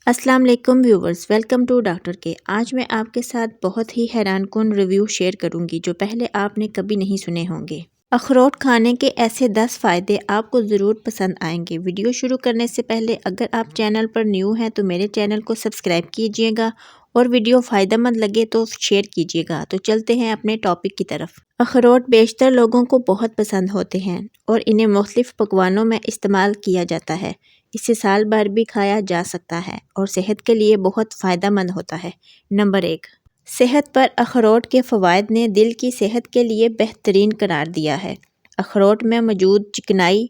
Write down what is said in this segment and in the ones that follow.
السلام علیکم viewers, welcome to doctor کے۔ آج میں آپ کے ساتھ بہت ہی حیران کن ریویو شیئر کروں گی جو پہلے آپ نے کبھی نہیں سنے ہوں گے۔ اخروٹ کھانے کے ایسے 10 فائدے آپ کو ضرور پسند آئیں گے۔ ویڈیو شروع کرنے سے پہلے اگر آپ چینل پر نیو ہیں تو میرے چینل کو سبسکرائب کیجئے گا اور ویڈیو فائدہ مند لگے تو شیئر کیجئے گا۔ تو چلتے ہیں اپنے ٹاپک کی طرف۔ اخروٹ بیشتر لوگوں کو بہت پسند ہوتے ہیں اور انہیں مختلف پکوانوں میں استعمال کیا جاتا ہے۔ اسے سال بھر بھی کھایا جا سکتا ہے اور صحت کے لیے بہت فائدہ مند ہوتا ہے۔ نمبر 1، صحت پر اخروٹ کے فوائد نے دل کی صحت کے لیے بہترین قرار دیا ہے۔ اخروٹ میں موجود چکنائی،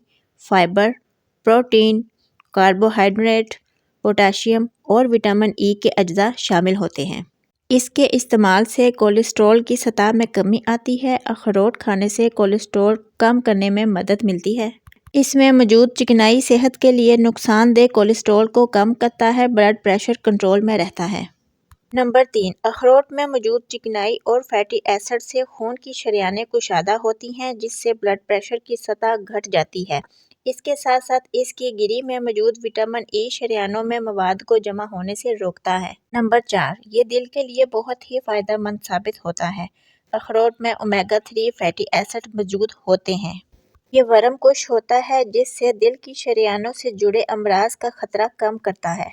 فائبر، پروٹین، کاربوہائیڈریٹ، پوٹاشیم اور وٹامن ای کے اجزاء شامل ہوتے ہیں۔ اس کے استعمال سے کولیسٹرول کی سطح میں کمی آتی ہے۔ اخروٹ کھانے سے کولیسٹرول کم کرنے میں مدد ملتی ہے۔ اس میں موجود چکنائی صحت کے لیے نقصان دہ کولیسٹرول کو کم کرتا ہے، بلڈ پریشر کنٹرول میں رہتا ہے۔ نمبر 3، اخروٹ میں موجود چکنائی اور فیٹی ایسڈ سے خون کی شریانیں کشادہ ہوتی ہیں جس سے بلڈ پریشر کی سطح گھٹ جاتی ہے۔ اس کے ساتھ ساتھ اس کی گری میں موجود وٹامن ای شریانوں میں مواد کو جمع ہونے سے روکتا ہے۔ نمبر 4، یہ دل کے لیے بہت ہی فائدہ مند ثابت ہوتا ہے۔ اخروٹ میں اومیگا 3 فیٹی ایسڈ موجود ہوتے ہیں۔ یہ ورم کش ہوتا ہے جس سے دل کی شریانوں سے جڑے امراض کا خطرہ کم کرتا ہے۔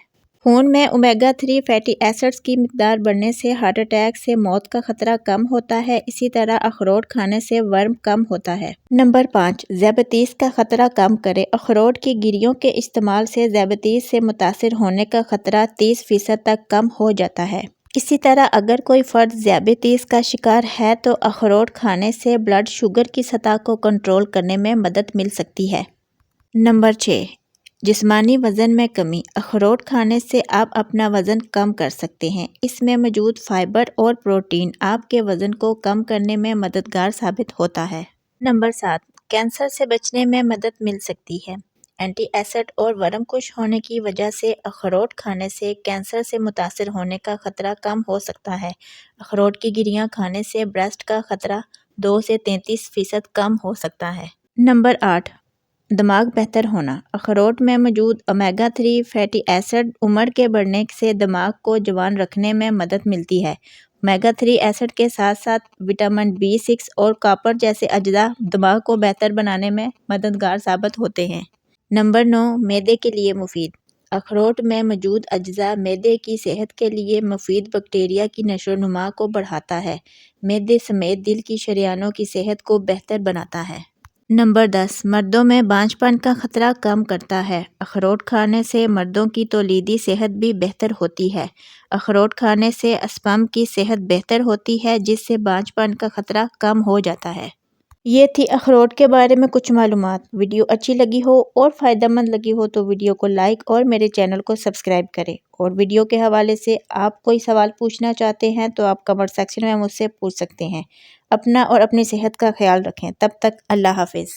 خون میں اومیگا 3 فیٹی ایسڈز کی مقدار بڑھنے سے ہارٹ اٹیک سے موت کا خطرہ کم ہوتا ہے۔ اسی طرح اخروٹ کھانے سے ورم کم ہوتا ہے۔ نمبر 5، ذیابیطس کا خطرہ کم کرے۔ اخروٹ کی گریوں کے استعمال سے ذیابیطس سے متاثر ہونے کا خطرہ 30% تک کم ہو جاتا ہے۔ اسی طرح اگر کوئی فرد ذیابیطس کا شکار ہے تو اخروٹ کھانے سے بلڈ شوگر کی سطح کو کنٹرول کرنے میں مدد مل سکتی ہے۔ نمبر 6، جسمانی وزن میں کمی۔ اخروٹ کھانے سے آپ اپنا وزن کم کر سکتے ہیں۔ اس میں موجود فائبر اور پروٹین آپ کے وزن کو کم کرنے میں مددگار ثابت ہوتا ہے۔ نمبر 7، کینسر سے بچنے میں مدد مل سکتی ہے۔ اینٹی ایسڈ اور ورم کش ہونے کی وجہ سے اخروٹ کھانے سے کینسر سے متاثر ہونے کا خطرہ کم ہو سکتا ہے۔ اخروٹ کی گریاں کھانے سے برسٹ کا خطرہ 2 سے 33% کم ہو سکتا ہے۔ نمبر 8، دماغ بہتر ہونا۔ اخروٹ میں موجود اومیگا 3 فیٹی ایسڈ عمر کے بڑھنے سے دماغ کو جوان رکھنے میں مدد ملتی ہے۔ اومیگا 3 ایسڈ کے ساتھ ساتھ وٹامن B6 اور کاپر جیسے اجزاء دماغ کو بہتر بنانے میں مددگار ثابت ہوتے ہیں۔ نمبر 9، معدے کے لیے مفید۔ اخروٹ میں موجود اجزاء معدے کی صحت کے لیے مفید بیکٹیریا کی نشو و نما کو بڑھاتا ہے۔ معدے سمیت دل کی شریانوں کی صحت کو بہتر بناتا ہے۔ نمبر 10، مردوں میں بانجھ پن کا خطرہ کم کرتا ہے۔ اخروٹ کھانے سے مردوں کی تولیدی صحت بھی بہتر ہوتی ہے۔ اخروٹ کھانے سے اسپرم کی صحت بہتر ہوتی ہے جس سے بانجھ پن کا خطرہ کم ہو جاتا ہے۔ یہ تھی اخروٹ کے بارے میں کچھ معلومات۔ ویڈیو اچھی لگی ہو اور فائدہ مند لگی ہو تو ویڈیو کو لائک اور میرے چینل کو سبسکرائب کریں، اور ویڈیو کے حوالے سے آپ کوئی سوال پوچھنا چاہتے ہیں تو آپ کمنٹ سیکشن میں مجھ سے پوچھ سکتے ہیں۔ اپنا اور اپنی صحت کا خیال رکھیں۔ تب تک اللہ حافظ۔